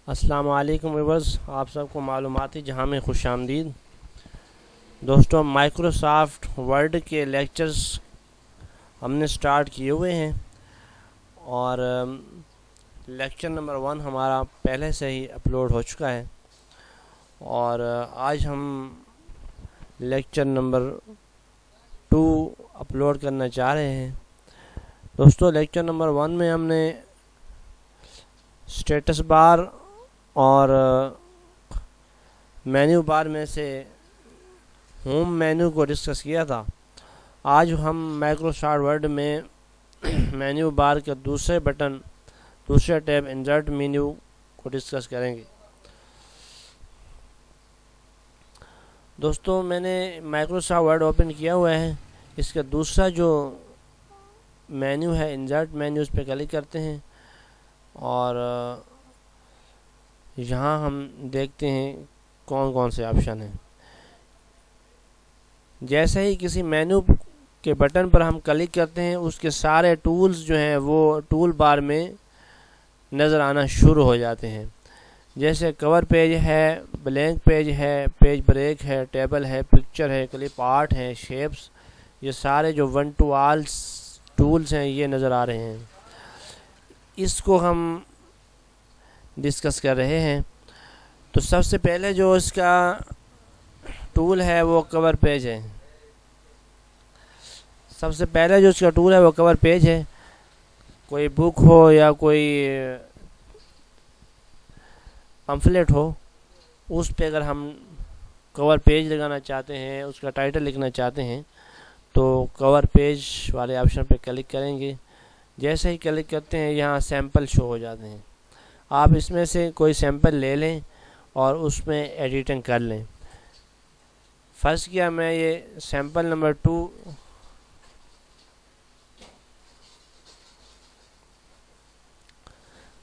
السلام علیکم ویورز، آپ سب کو معلوماتی جہاں میں خوش آمدید۔ دوستوں، مائکروسافٹ ورڈ کے لیکچرز ہم نے سٹارٹ کیے ہوئے ہیں اور لیکچر نمبر 1 ہمارا پہلے سے ہی اپلوڈ ہو چکا ہے، اور آج ہم لیکچر نمبر 2 اپلوڈ کرنا چاہ رہے ہیں۔ دوستوں، لیکچر نمبر 1 میں ہم نے اسٹیٹس بار اور مینیو بار میں سے ہوم مینیو کو ڈسکس کیا تھا۔ آج ہم مائکروسافٹ ورڈ میں مینیو بار کے دوسرے ٹیب انسرٹ مینیو کو ڈسکس کریں گے۔ دوستوں، میں نے مائکروسافٹ ورڈ اوپن کیا ہوا ہے، اس کا دوسرا جو مینیو ہے انسرٹ مینیو، اس پہ کلک کرتے ہیں اور یہاں ہم دیکھتے ہیں کون کون سے آپشن ہیں۔ جیسے ہی کسی مینیو کے بٹن پر ہم کلک کرتے ہیں، اس کے سارے ٹولز جو ہیں وہ ٹول بار میں نظر آنا شروع ہو جاتے ہیں۔ جیسے کور پیج ہے، بلینک پیج ہے، پیج بریک ہے، ٹیبل ہے، پکچر ہے، کلپ آرٹ ہے، شیپس، یہ سارے جو 1 to all ٹولز ہیں یہ نظر آ رہے ہیں۔ اس کو ہم ڈسکس کر رہے ہیں۔ تو سب سے پہلے جو اس کا ٹول ہے وہ کور پیج ہے۔ سب سے پہلے جو اس کا ٹول ہے وہ کور پیج ہے۔ کوئی بک ہو یا کوئی پمفلیٹ ہو، اس پہ اگر ہم کور پیج لگانا چاہتے ہیں، اس کا ٹائٹل لکھنا چاہتے ہیں، تو کور پیج والے آپشن پہ کلک کریں گے۔ جیسے ہی کلک کرتے ہیں یہاں سیمپل شو ہو جاتے ہیں۔ آپ اس میں سے کوئی سیمپل لے لیں اور اس میں ایڈیٹنگ کر لیں۔ فرض کیا میں یہ سیمپل نمبر 2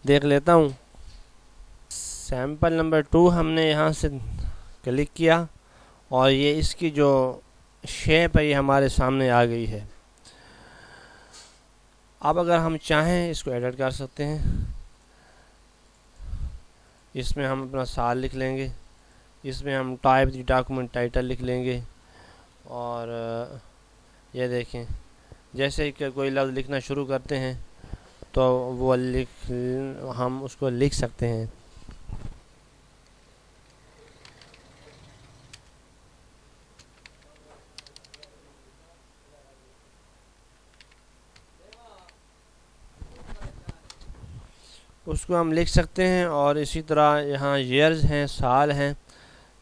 دیکھ لیتا ہوں۔ سیمپل نمبر 2 ہم نے یہاں سے کلک کیا اور یہ اس کی جو شیپ ہے یہ ہمارے سامنے آ گئی ہے۔ اب اگر ہم چاہیں اس کو ایڈٹ کر سکتے ہیں۔ اس میں ہم اپنا سال لکھ لیں گے، اس میں ہم ٹائپ دی ڈاکومنٹ ٹائٹل لکھ لیں گے، اور یہ دیکھیں جیسے کہ کوئی لفظ لکھنا شروع کرتے ہیں تو وہ ہم اس کو لکھ سکتے ہیں۔ اس کو ہم لکھ سکتے ہیں، اور اسی طرح یہاں ایئرز ہیں، سال ہیں،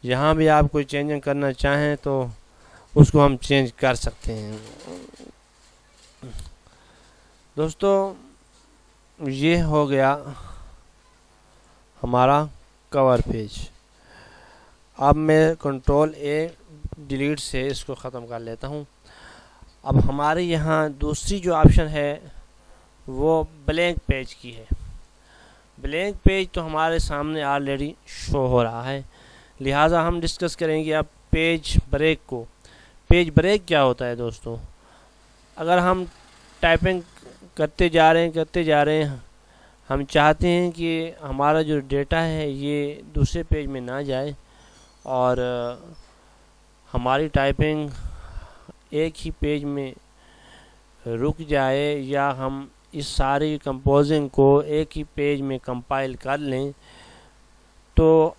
یہاں بھی آپ کوئی چینجنگ کرنا چاہیں تو اس کو ہم چینج کر سکتے ہیں۔ دوستو، یہ ہو گیا ہمارا کور پیج۔ اب میں کنٹرول A ڈیلیٹ سے اس کو ختم کر لیتا ہوں۔ اب ہمارے یہاں دوسری جو آپشن ہے وہ بلینک پیج کی ہے۔ بلینک پیج تو ہمارے سامنے آلریڈی شو ہو رہا ہے، لہٰذا ہم ڈسکس کریں گے اب پیج بریک کو۔ پیج بریک کیا ہوتا ہے دوستو؟ اگر ہم ٹائپنگ کرتے جا رہے ہیں، ہم چاہتے ہیں کہ ہمارا جو ڈیٹا ہے یہ دوسرے پیج میں نہ جائے اور ہماری ٹائپنگ ایک ہی پیج میں رک جائے، یا ہم اس ساری کمپوزنگ کو ایک ہی پیج میں کمپائل کر لیں، تو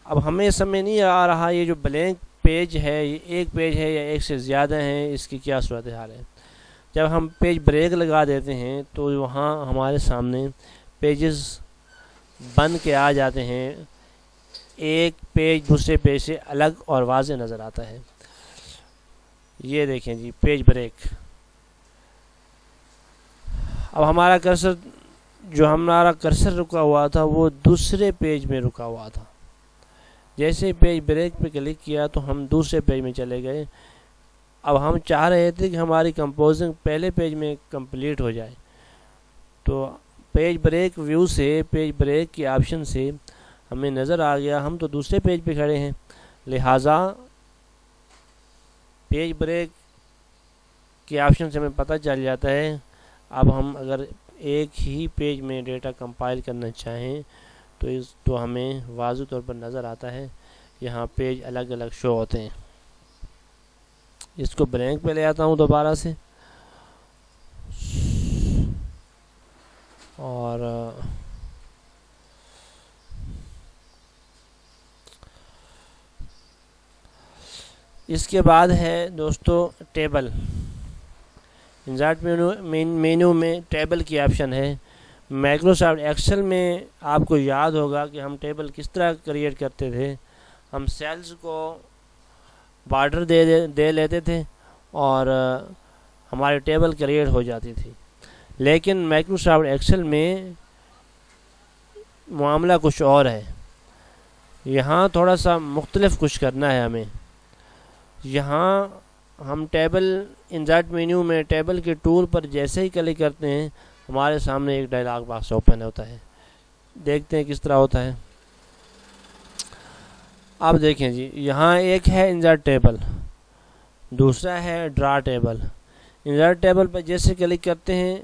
اب ہمیں سمجھ نہیں آ رہا یہ جو بلینک پیج ہے یہ ایک پیج ہے یا ایک سے زیادہ ہیں، اس کی کیا صورتحال ہے۔ جب ہم پیج بریک لگا دیتے ہیں تو وہاں ہمارے سامنے پیجز بن کے آ جاتے ہیں، ایک پیج دوسرے پیج سے الگ اور واضح نظر آتا ہے۔ یہ دیکھیں جی، پیج بریک۔ اب ہمارا کرسر رکا ہوا تھا وہ دوسرے پیج میں رکا ہوا تھا۔ جیسے ہی پیج بریک پہ کلک کیا تو ہم دوسرے پیج میں چلے گئے۔ اب ہم چاہ رہے تھے کہ ہماری کمپوزنگ پہلے پیج میں کمپلیٹ ہو جائے، تو پیج بریک ویو سے، پیج بریک کے آپشن سے ہمیں نظر آ گیا ہم تو دوسرے پیج پہ کھڑے ہیں، لہٰذا پیج بریک کے آپشن سے ہمیں پتہ چل جاتا ہے اب ہم اگر ایک ہی پیج میں ڈیٹا کمپائل کرنا چاہیں تو ہمیں واضح طور پر نظر آتا ہے یہاں پیج الگ الگ شو ہوتے ہیں. اس کو بلینک پہ لے آتا ہوں دوبارہ سے اور اس کے بعد ہے دوستو ٹیبل. انسرٹ مینو میں ٹیبل کی آپشن ہے. مائکروسافٹ ایکسل میں آپ کو یاد ہوگا کہ ہم ٹیبل کس طرح کریٹ کرتے تھے. ہم سیلز کو بارڈر دے لیتے تھے اور ہماری ٹیبل کریٹ ہو جاتی تھی. لیکن مائکروسافٹ ایکسل میں معاملہ کچھ اور ہے. یہاں تھوڑا سا مختلف کچھ کرنا ہے ہمیں. یہاں ہم ٹیبل انسرٹ مینیو میں ٹیبل کے ٹول پر جیسے ہی کلک کرتے ہیں ہمارے سامنے ایک ڈائلاگ باکس اوپن ہوتا ہے. دیکھتے ہیں کس طرح ہوتا ہے. اب دیکھیں جی, یہاں ایک ہے انسرٹ ٹیبل, دوسرا ہے ڈرا ٹیبل. انسرٹ ٹیبل پر جیسے کلک کرتے ہیں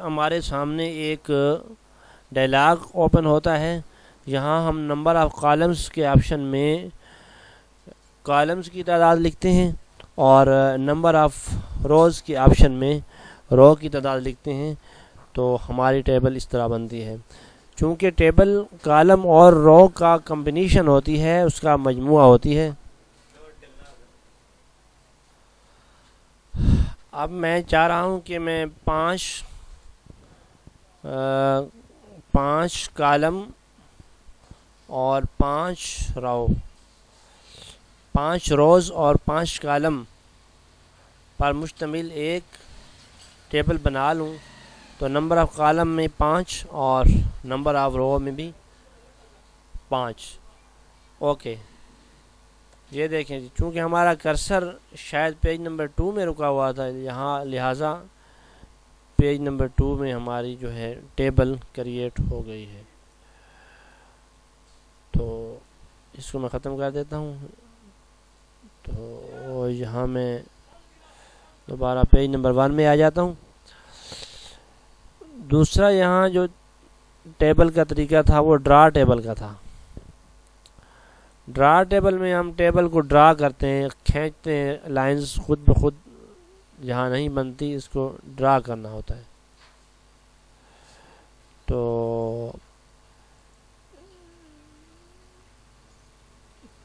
ہمارے سامنے ایک ڈائلاگ اوپن ہوتا ہے. یہاں ہم نمبر آف کالمز کے آپشن میں کالمز کی تعداد لکھتے ہیں اور نمبر آف روز کے آپشن میں رو کی تعداد لکھتے ہیں. تو ہماری ٹیبل اس طرح بنتی ہے. چونکہ ٹیبل کالم اور رو کا کمبینیشن ہوتی ہے, اس کا مجموعہ ہوتی ہے. اب میں چاہ رہا ہوں کہ میں پانچ کالم اور 5 روز اور 5 کالم پر مشتمل ایک ٹیبل بنا لوں. تو نمبر آف کالم میں 5 اور نمبر آف رو میں بھی 5. اوکے, یہ دیکھیں جی, چونکہ ہمارا کرسر شاید پیج نمبر 2 میں رکا ہوا تھا, یہاں لہٰذا پیج نمبر 2 میں ہماری جو ہے ٹیبل کریٹ ہو گئی ہے. تو اس کو میں ختم کر دیتا ہوں. تو یہاں میں دوبارہ پیج نمبر 1 میں آ جاتا ہوں. دوسرا یہاں جو ٹیبل کا طریقہ تھا وہ ڈرا ٹیبل کا تھا. ڈرا ٹیبل میں ہم ٹیبل کو ڈرا کرتے ہیں, کھینچتے ہیں, لائنز خود بخود جہاں نہیں بنتی اس کو ڈرا کرنا ہوتا ہے. تو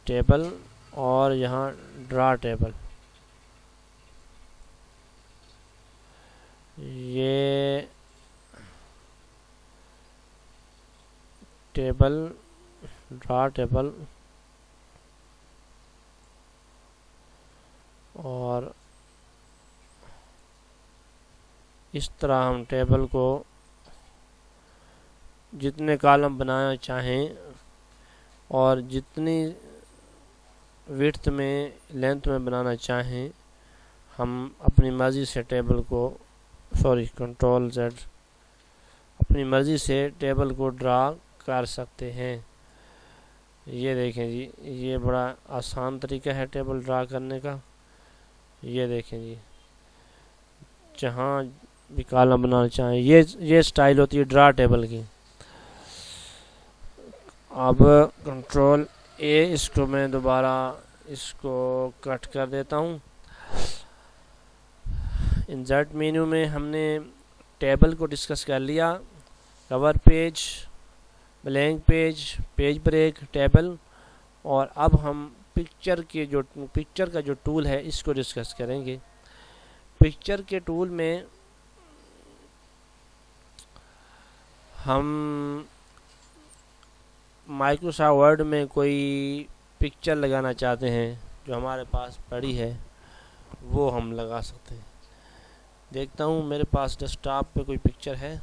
ٹیبل اور یہاں ڈرا ٹیبل, یہ ٹیبل ڈرا ٹیبل اور اس طرح ہم ٹیبل کو جتنے کالم بنانا چاہیں اور جتنی وڈتھ میں لینتھ میں بنانا چاہیں ہم اپنی مرضی سے ٹیبل کو کنٹرول Z اپنی مرضی سے ٹیبل کو ڈرا کر سکتے ہیں. یہ دیکھیں جی, یہ بڑا آسان طریقہ ہے ٹیبل ڈرا کرنے کا. یہ دیکھیں جی, جہاں بھی کالم بنانا چاہیں یہ سٹائل ہوتی ہے ڈرا ٹیبل کی. اب کنٹرول A, اس کو میں دوبارہ اس کو کٹ کر دیتا ہوں. انسرٹ مینو میں ہم نے ٹیبل کو ڈسکس کر لیا, cover page, blank page, page break, table, اور اب ہم پکچر کا جو ٹول ہے اس کو ڈسکس کریں گے. پکچر کے ٹول میں ہم مائکروسافٹ ورڈ میں کوئی پکچر لگانا چاہتے ہیں جو ہمارے پاس پڑی ہے وہ ہم لگا سکتے ہیں. دیکھتا ہوں میرے پاس ڈیسک ٹاپ پہ کوئی پکچر ہے.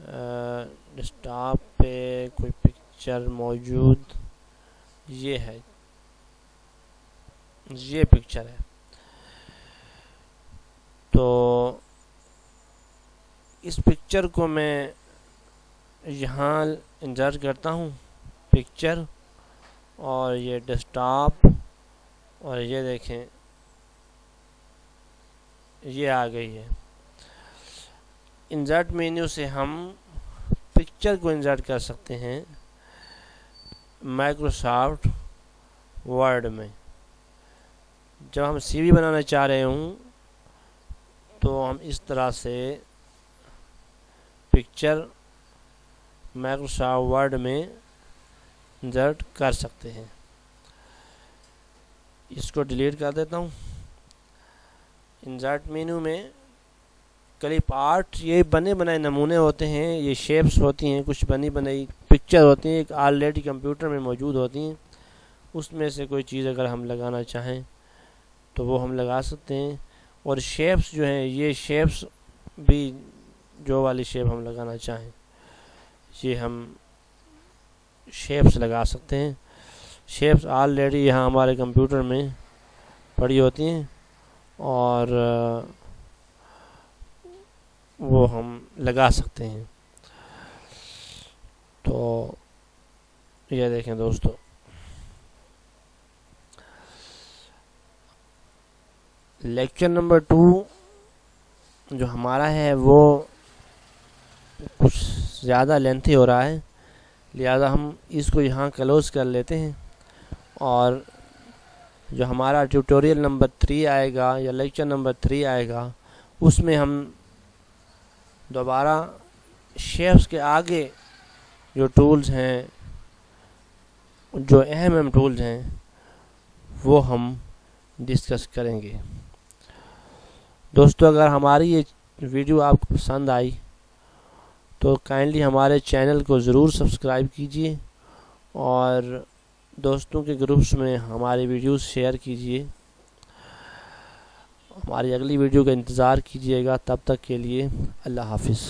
ڈیسک ٹاپ پہ کوئی پکچر موجود, یہ ہے, یہ پکچر ہے. تو اس پکچر کو میں یہاں انسرٹ کرتا ہوں, پکچر, اور یہ ڈیسک ٹاپ, اور یہ دیکھیں یہ آ گئی ہے. انسرٹ مینیو سے ہم پکچر کو انسرٹ کر سکتے ہیں مائکروسافٹ ورڈ میں. جب ہم سی وی بنانا چاہ رہے ہوں تو ہم اس طرح سے پکچر مائکروسافٹ ورڈ میں انسرٹ کر سکتے ہیں. اس کو ڈیلیٹ کر دیتا ہوں. انسرٹ مینو میں کلپ آرٹ یہ بنے بنائے نمونے ہوتے ہیں، یہ شیپس ہوتی ہیں، کچھ بنی بنائی پکچر ہوتی ہیں، ایک آلریڈی کمپیوٹر میں موجود ہوتی ہیں. اس میں سے کوئی چیز اگر ہم لگانا چاہیں تو وہ ہم لگا سکتے ہیں. اور شیپس جو ہیں، یہ شیپس بھی جو والی شیپ ہم لگانا چاہیں یہ ہم شیپس لگا سکتے ہیں. شیپس آلریڈی یہاں ہمارے کمپیوٹر میں پڑی ہوتی ہیں اور وہ ہم لگا سکتے ہیں. تو یہ دیکھیں دوستو، لیکچر نمبر 2 جو ہمارا ہے وہ کچھ زیادہ لینتھی ہو رہا ہے، لہذا ہم اس کو یہاں کلوز کر لیتے ہیں. اور جو ہمارا ٹیوٹوریل نمبر 3 آئے گا یا لیکچر نمبر 3 آئے گا اس میں ہم دوبارہ شیپس کے آگے جو ٹولز ہیں، جو اہم ٹولز ہیں وہ ہم ڈسکس کریں گے. دوستو اگر ہماری یہ ویڈیو آپ کو پسند آئی تو کائنڈلی ہمارے چینل کو ضرور سبسکرائب کیجیے اور دوستوں کے گروپس میں ہماری ویڈیوز شیئر کیجیے. ہماری اگلی ویڈیو کا انتظار کیجیے گا. تب تک کے لیے اللہ حافظ.